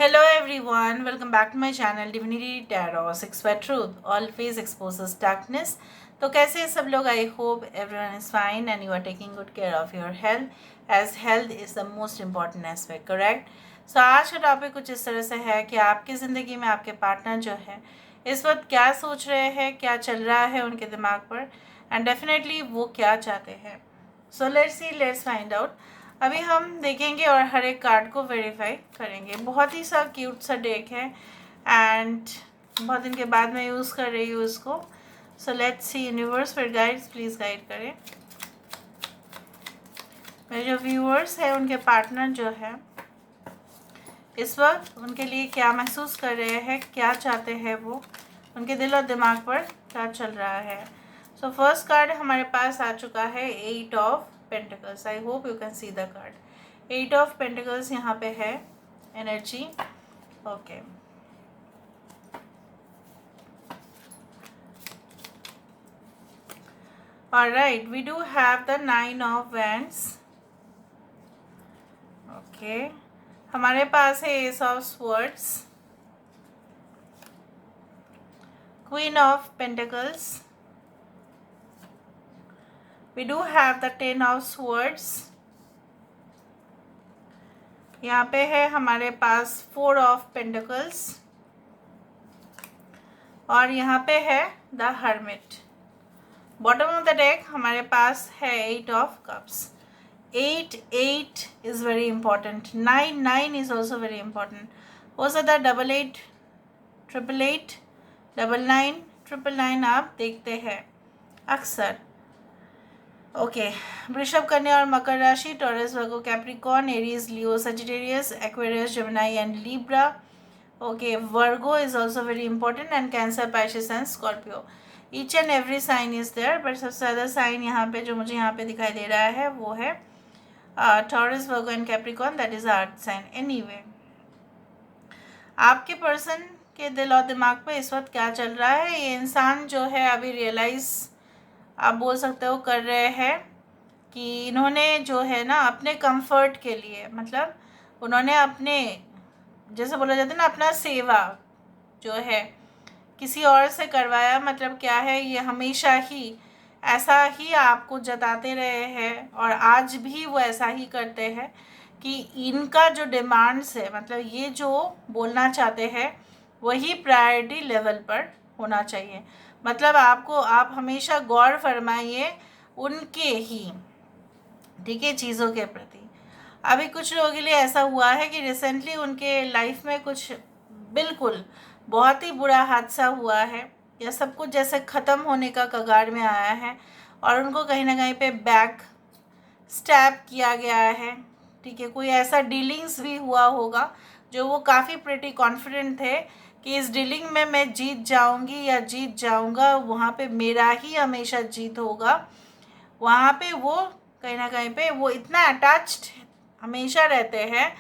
Hello everyone, welcome back to my channel Divinity Tarot 6 by Truth. Always exposes darkness. तो कैसे हैं सब लोग? I hope everyone is fine and you are taking good care of your health as health is the most important aspect, correct? So आज का topic कुछ इस तरह से है कि आपकी ज़िंदगी में आपके पार्टनर जो है इस वक्त क्या सोच रहे हैं, क्या चल रहा है उनके दिमाग पर एंड डेफिनेटली वो क्या चाहते हैं. So let's find out. अभी हम देखेंगे और हर एक कार्ड को वेरीफाई करेंगे. बहुत ही सा क्यूट सा डेक है एंड बहुत दिन के बाद मैं यूज़ कर रही हूँ इसको. सो लेट्स सी यूनिवर्स फिर गाइड्स प्लीज़ गाइड करें. मेरे जो व्यूअर्स हैं उनके पार्टनर जो है इस वक्त उनके लिए क्या महसूस कर रहे हैं, क्या चाहते हैं वो, उनके दिल और दिमाग पर क्या चल रहा है. सो फर्स्ट कार्ड हमारे पास आ चुका है 8 of pentacles. I hope you can see the card. 8 of pentacles यहाँ पे है energy. Okay alright, we do have the 9 of wands. Okay हमारे पास है ace of swords, queen of pentacles. We do have the 10 of swords. यहाँ पे है हमारे पास 4 of pentacles और यहाँ पे है the hermit. Bottom of the deck हमारे पास है 8 of cups. 8 is very important. 9 is also very important. हो सकता है 88, 888, 99, 999 आप देखते हैं अक्सर. ओके वृषभ, कन्या और मकर राशि, Taurus, Virgo, Capricorn, Aries, Leo, Sagittarius, Aquarius, Gemini and Libra. Okay Virgo is also very important and Cancer, Pisces and Scorpio. Each and every sign is there but सबसे ज़्यादा साइन यहाँ पे जो मुझे यहाँ पे दिखाई दे रहा है वो है Taurus, Virgo and Capricorn, that is earth sign. Anyway आपके पर्सन के दिल और दिमाग पे इस वक्त क्या चल रहा है, ये इंसान जो है अभी रियलाइज़ आप बोल सकते हो कर रहे हैं कि इन्होंने जो है ना अपने कंफर्ट के लिए, मतलब उन्होंने अपने जैसे बोला जाता है ना अपना सेवा जो है किसी और से करवाया. मतलब क्या है, ये हमेशा ही ऐसा ही आपको जताते रहे हैं और आज भी वो ऐसा ही करते हैं कि इनका जो डिमांड्स है, मतलब ये जो बोलना चाहते हैं वही प्रायोरिटी लेवल पर होना चाहिए. मतलब आप हमेशा गौर फरमाइए उनके ही, ठीक है, चीज़ों के प्रति. अभी कुछ लोगों के लिए ऐसा हुआ है कि रिसेंटली उनके लाइफ में कुछ बिल्कुल बहुत ही बुरा हादसा हुआ है या सब कुछ जैसे ख़त्म होने का कगार में आया है और उनको कहीं ना कहीं पे बैक स्टैप किया गया है. ठीक है, कोई ऐसा डीलिंग्स भी हुआ होगा जो वो काफ़ी प्रिटी कॉन्फिडेंट थे कि इस डीलिंग में मैं जीत जाऊंगी या जीत जाऊंगा, वहाँ पे मेरा ही हमेशा जीत होगा. वहाँ पे वो कहीं ना कहीं पे वो इतना अटैच्ड हमेशा रहते हैं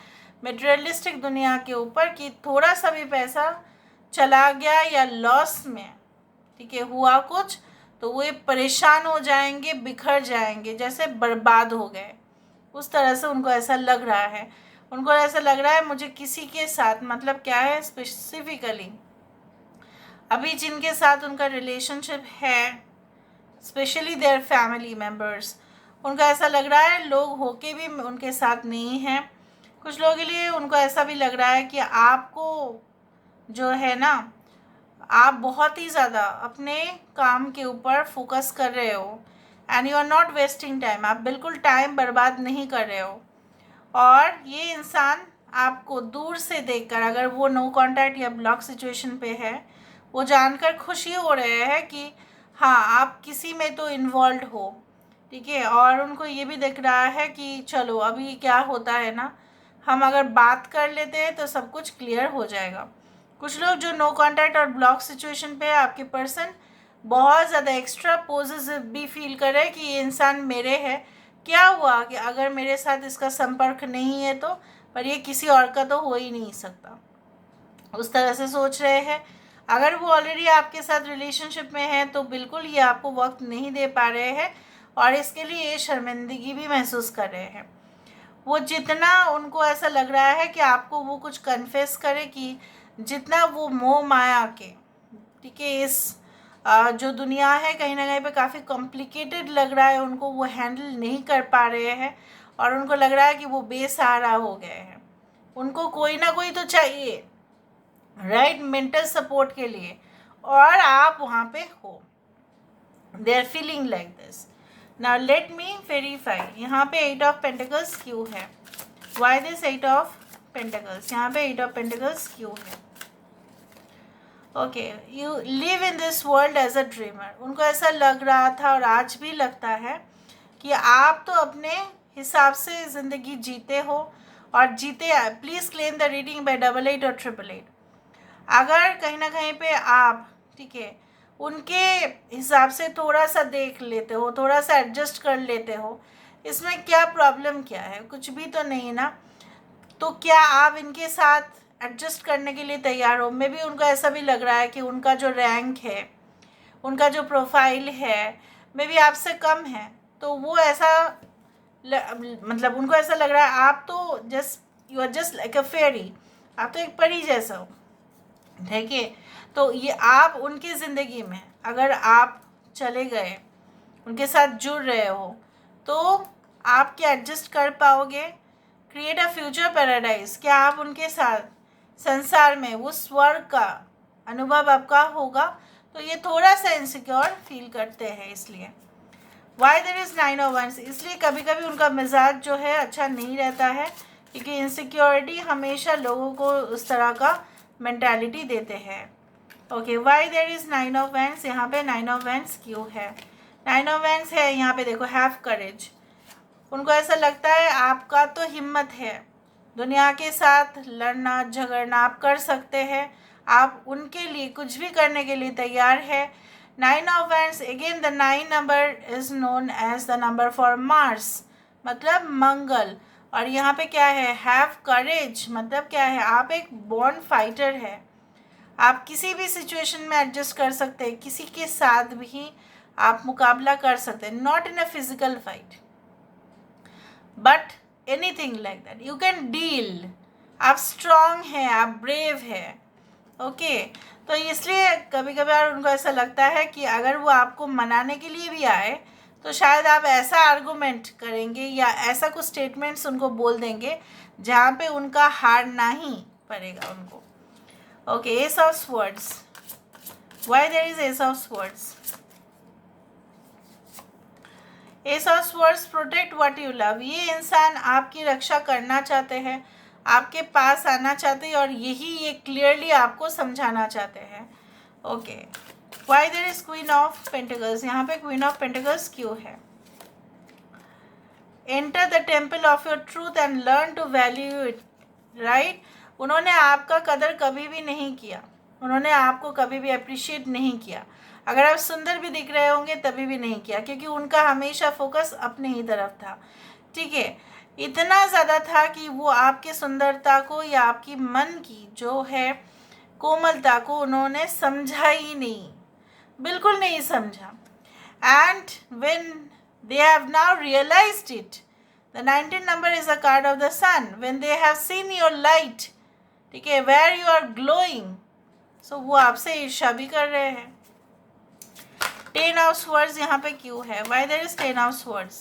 मटेरियलिस्टिक दुनिया के ऊपर कि थोड़ा सा भी पैसा चला गया या लॉस में, ठीक है, हुआ कुछ तो वो परेशान हो जाएंगे, बिखर जाएंगे, जैसे बर्बाद हो गए. उस तरह से उनको ऐसा लग रहा है. उनको ऐसा लग रहा है मुझे किसी के साथ, मतलब क्या है स्पेसिफिकली अभी जिनके साथ उनका रिलेशनशिप है, स्पेशली देयर फैमिली मेम्बर्स, उनको ऐसा लग रहा है लोग होके भी उनके साथ नहीं हैं. कुछ लोगों के लिए उनको ऐसा भी लग रहा है कि आपको जो है ना, आप बहुत ही ज़्यादा अपने काम के ऊपर फोकस कर रहे हो and you are not wasting time. आप बिल्कुल टाइम बर्बाद नहीं कर रहे हो. और ये इंसान आपको दूर से देखकर, अगर वो नो कांटेक्ट या ब्लॉक सिचुएशन पे है, वो जानकर खुशी हो रहे हैं कि हाँ आप किसी में तो इन्वॉल्व हो, ठीक है. और उनको ये भी दिख रहा है कि चलो अभी क्या होता है ना, हम अगर बात कर लेते हैं तो सब कुछ क्लियर हो जाएगा. कुछ लोग जो नो कांटेक्ट और ब्लॉक सिचुएशन पे है, आपके पर्सन बहुत ज़्यादा एक्स्ट्रा पॉजिटिव भी फील कर रहे हैं कि ये इंसान मेरे है. क्या हुआ कि अगर मेरे साथ इसका संपर्क नहीं है तो, पर ये किसी और का तो हो ही नहीं सकता, उस तरह से सोच रहे हैं. अगर वो ऑलरेडी आपके साथ रिलेशनशिप में है तो बिल्कुल ये आपको वक्त नहीं दे पा रहे हैं और इसके लिए ये शर्मिंदगी भी महसूस कर रहे हैं. वो जितना उनको ऐसा लग रहा है कि आपको वो कुछ कन्फेस करे, कि जितना वो मोह माया के, ठीक है, इस जो दुनिया है कहीं ना कहीं पे काफ़ी कॉम्प्लिकेटेड लग रहा है उनको, वो हैंडल नहीं कर पा रहे हैं और उनको लग रहा है कि वो बेसहारा हो गए हैं। उनको कोई ना कोई तो चाहिए, राइट, मेंटल सपोर्ट के लिए, और आप वहाँ पे हो। They are feeling like this. Now let me verify, यहाँ पे 8 ऑफ पेंटिकल्स क्यों है? Why this 8 of pentacles? यहाँ पे 8 ऑफ पेंटिकल्स क्यों है? Okay, you live in this world as a dreamer. उनको ऐसा लग रहा था और आज भी लगता है कि आप तो अपने हिसाब से ज़िंदगी जीते हो और जीते। Please claim the reading by 88 और 888। अगर कहीं ना कहीं पे आप, ठीक है, उनके हिसाब से थोड़ा सा देख लेते हो, थोड़ा सा एडजस्ट कर लेते हो, इसमें क्या प्रॉब्लम क्या है? कुछ भी तो नहीं ना। तो क्या आप इनके साथ एडजस्ट करने के लिए तैयार हो? मे भी उनको ऐसा भी लग रहा है कि उनका जो रैंक है, उनका जो प्रोफाइल है, मे भी आपसे कम है। तो वो ऐसा मतलब उनको ऐसा लग रहा है आप तो just, you are just like a fairy, आप तो एक परी जैसा हो, ठीक है। तो ये आप उनकी ज़िंदगी में अगर आप चले गए, उनके साथ जुड़ रहे हो, तो आप क्या एडजस्ट कर पाओगे? क्रिएट अ फ्यूचर पैराडाइज, क्या आप उनके साथ संसार में उस स्वर्ग का अनुभव आपका होगा? तो ये थोड़ा सा इनसिक्योर फील करते हैं। इसलिए why there is 9 of wands, इसलिए कभी कभी उनका मिजाज जो है अच्छा नहीं रहता है, क्योंकि इनसिक्योरिटी हमेशा लोगों को उस तरह का मेंटालिटी देते हैं। Okay, Y there is 9 of vents? यहाँ पे 9 ऑफ वैंस क्यों है? 9 ऑफ वैंस है यहाँ पे, देखो, हैव करेज। उनको ऐसा लगता है आपका तो हिम्मत है, दुनिया के साथ लड़ना झगड़ना आप कर सकते हैं, आप उनके लिए कुछ भी करने के लिए तैयार है। 9 of wands, again the 9 number is known as the number for Mars, मतलब मंगल। और यहाँ पे क्या है? हैव करेज, मतलब क्या है? आप एक बॉर्न फाइटर है, आप किसी भी सिचुएशन में एडजस्ट कर सकते हैं, किसी के साथ भी आप मुकाबला कर सकते हैं, not in a physical fight but anything like that you can deal. आप स्ट्रॉन्ग हैं, आप ब्रेव है। ओके, तो इसलिए कभी कभार उनको ऐसा लगता है कि अगर वो आपको मनाने के लिए भी आए तो शायद आप ऐसा आर्गूमेंट करेंगे या ऐसा कुछ स्टेटमेंट्स उनको बोल देंगे जहाँ पे उनका हारना ही पड़ेगा उनको। Okay, ace of swords, why there is ace of swords? Ace of swords, protect what you love. ये इंसान आपकी रक्षा करना चाहते हैं, आपके पास आना चाहते हैं और यही ये क्लियरली आपको समझाना चाहते हैं। Okay, why there is queen of pentacles? यहाँ पे क्वीन ऑफ पेंटिकल्स क्यों है? Enter the temple of your truth and learn to value it, right. उन्होंने आपका कदर कभी भी नहीं किया, उन्होंने आपको कभी भी अप्रिशिएट नहीं किया। अगर आप सुंदर भी दिख रहे होंगे तभी भी नहीं किया, क्योंकि उनका हमेशा फोकस अपने ही तरफ था, ठीक है। इतना ज़्यादा था कि वो आपके सुंदरता को या आपकी मन की जो है कोमलता को उन्होंने समझा ही नहीं, बिल्कुल नहीं समझा। And when they have now realized it, the 19 number is a card of the sun, when they have seen your light, ठीक है, where you are glowing, so वो आपसे ईर्ष्या भी कर रहे हैं। 10 of swords यहाँ पे क्यों है? why there is 10 of swords?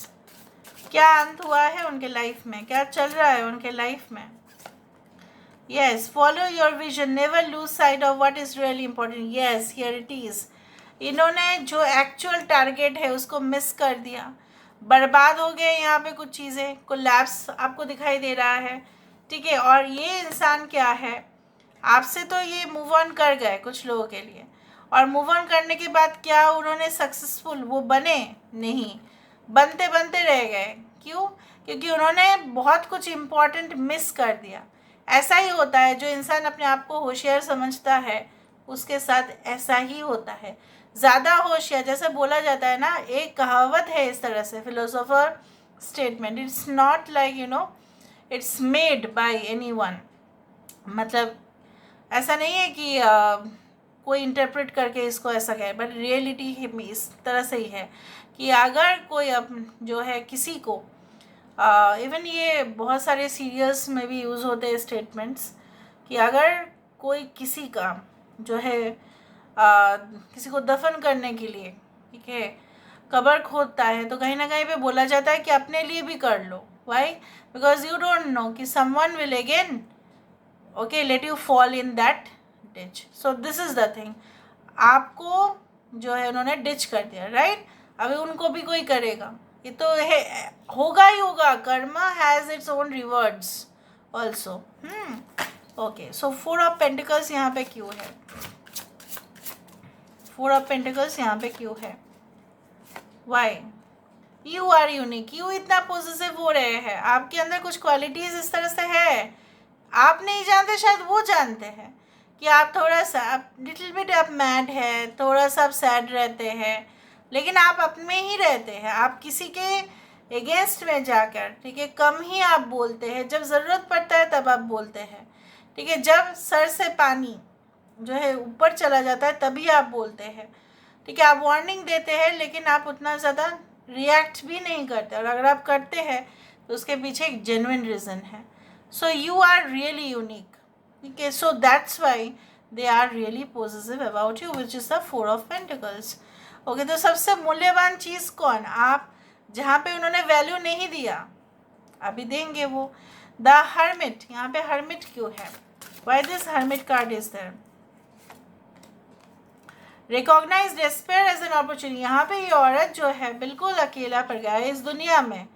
क्या अंत हुआ है उनके लाइफ में? क्या चल रहा है उनके लाइफ में? yes, follow your vision, never lose sight of what is really important, yes, here it is। इन्होंने जो एक्चुअल टारगेट है उसको मिस कर दिया, बर्बाद हो गए यहाँ पे कुछ चीज़ें, कोलैप्स आपको दिखाई दे रहा है, ठीक है। और ये इंसान क्या है, आपसे तो ये मूव ऑन कर गए कुछ लोगों के लिए, और मूव ऑन करने के बाद क्या उन्होंने सक्सेसफुल वो बने? नहीं, बनते बनते रह गए। क्यों? क्योंकि उन्होंने बहुत कुछ इम्पॉर्टेंट मिस कर दिया। ऐसा ही होता है, जो इंसान अपने आप को होशियार समझता है उसके साथ ऐसा ही होता है। ज़्यादा होशियार, जैसे बोला जाता है ना, एक कहावत है इस तरह से, philosopher statement, it's not like you know it's made by anyone, मतलब ऐसा नहीं है कि कोई इंटरप्रेट करके इसको ऐसा कहे, बट रियलिटी इस तरह से ही है कि अगर कोई जो है किसी को इवन ये बहुत सारे सीरियल्स में भी यूज़ होते हैं स्टेटमेंट्स कि अगर कोई किसी का जो है किसी को दफन करने के लिए, ठीक है, कब्र खोदता है तो कहीं ना कहीं पे बोला जाता है कि अपने लिए भी कर लो. Why? Because you don't know कि someone will again okay let you fall in that ditch. So this is the thing. आपको जो है उन्होंने डिच कर दिया, राइट? अभी उनको भी कोई करेगा, ये तो है, होगा ही होगा. Karma has its own reverts also. Okay, so 4 of pentacles यहाँ पे क्यों है? 4 ऑफ पेंटिकल्स यहाँ पे क्यों है? Why? You are unique. You इतना पॉजिटिव हो रहे हैं, आपके अंदर कुछ क्वालिटीज इस तरह से है, आप नहीं जानते, शायद वो जानते हैं कि आप थोड़ा सा, आप लिटिल बिट आप मैड है, थोड़ा सा आप सैड रहते हैं, लेकिन आप अपने ही रहते हैं. आप किसी के अगेंस्ट में जाकर, ठीक है, कम ही आप बोलते हैं. जब ज़रूरत पड़ता है तब आप बोलते हैं, ठीक है. जब सर से पानी जो है ऊपर चला जाता है तभी आप बोलते हैं, ठीक है. आप वार्निंग देते हैं लेकिन आप उतना ज़्यादा रिएक्ट भी नहीं करते, और अगर आप करते हैं तो उसके पीछे एक जेन्युइन रीज़न है. So you are really unique, ठीक है. So that's why they are really positive about you, which is the 4 of pentacles. Okay, तो सबसे मूल्यवान चीज़ कौन? आप जहाँ पे उन्होंने वैल्यू नहीं दिया, अभी देंगे वो. The hermit. यहाँ पे हर्मिट क्यों है? Why this hermit card is there? Recognise despair as an opportunity. यहाँ पे ये औरत जो है बिल्कुल अकेला पड़ गया है इस दुनिया में,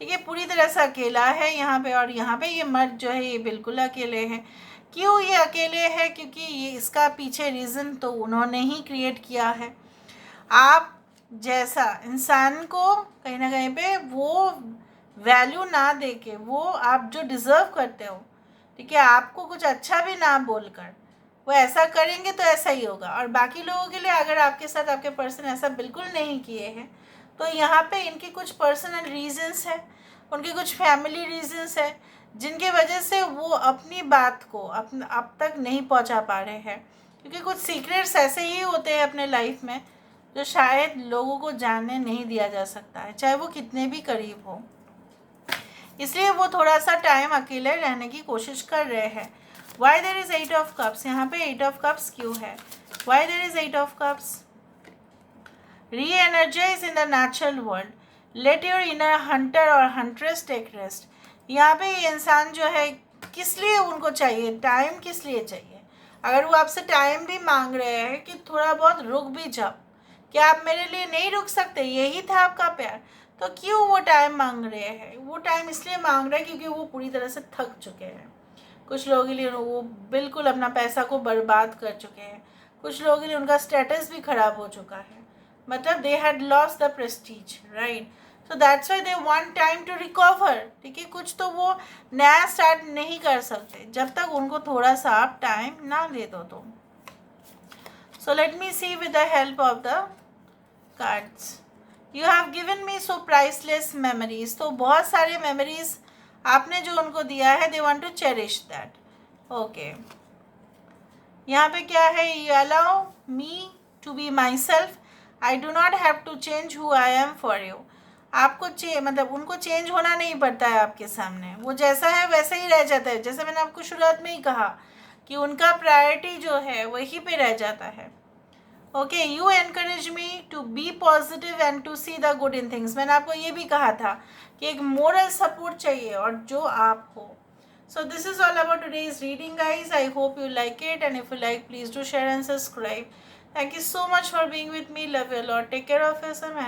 ठीक है, पूरी तरह से अकेला है यहाँ पे. और यहाँ पे ये मर्द जो है ये बिल्कुल अकेले हैं. क्यों ये अकेले हैं? क्योंकि ये इसका पीछे रीज़न तो उन्होंने ही क्रिएट किया है. आप जैसा इंसान को कहीं ना कहीं पे वो वैल्यू ना दे के, वो आप जो डिज़र्व करते हो, ठीक है, आपको कुछ अच्छा भी ना बोलकर वो ऐसा करेंगे तो ऐसा ही होगा. और बाकी लोगों के लिए, अगर आपके साथ आपके पर्सन ऐसा बिल्कुल नहीं किए हैं, तो यहाँ पे इनके कुछ पर्सनल रीजंस हैं, उनके कुछ फैमिली रीजंस हैं, जिनके वजह से वो अपनी बात को अब तक नहीं पहुँचा पा रहे हैं. क्योंकि कुछ सीक्रेट्स ऐसे ही होते हैं अपने लाइफ में जो शायद लोगों को जानने नहीं दिया जा सकता है, चाहे वो कितने भी करीब हो. इसलिए वो थोड़ा सा टाइम अकेले रहने की कोशिश कर रहे हैं. Why there is 8 of cups? यहाँ पे 8 ऑफ कप्स क्यों है? Why there is 8 of cups? Reenergize in the natural world. Let your inner hunter और हंट्रेस टेक रेस्ट. यहाँ पे ये इंसान जो है, किस लिए उनको चाहिए टाइम? किस लिए चाहिए? अगर वो आपसे टाइम भी मांग रहे हैं कि थोड़ा बहुत रुक भी जाओ, क्या आप मेरे लिए नहीं रुक सकते? यही था आपका प्यार, तो क्यों वो टाइम मांग रहे हैं? वो टाइम इसलिए मांग रहे हैं क्योंकि वो पूरी तरह से थक चुके हैं. कुछ लोगों के लिए वो बिल्कुल अपना पैसा को बर्बाद कर चुके हैं. कुछ लोगों के लिए उनका स्टेटस भी खराब हो चुका है, मतलब they had lost the prestige, right? So that's why they want time to recover, ठीक है. कुछ तो वो नया स्टार्ट नहीं कर सकते जब तक उनको थोड़ा सा आप टाइम ना दे दो तो. So let me see with the help of the cards. You have given me so priceless memories. तो बहुत सारे मेमोरीज आपने जो उनको दिया है, they want to cherish that. Okay, यहाँ पे क्या है? You allow me to be myself. I do not have to change who I am for you. आपको मतलब उनको चेंज होना नहीं पड़ता है आपके सामने, वो जैसा है वैसे ही रह जाता है. जैसे मैंने आपको शुरुआत में ही कहा कि उनका प्रायोरिटी जो है वहीं पे रह जाता है. Okay, you encourage me to be positive and to see the good in things. मैंने आपको ये भी कहा था कि एक मोरल सपोर्ट चाहिए और जो आप हो. So this is all about today's reading, guys. I hope you like it, and if you like, please do share and subscribe. Thank you so much for being with me. Love you a lot. Take care of yourself and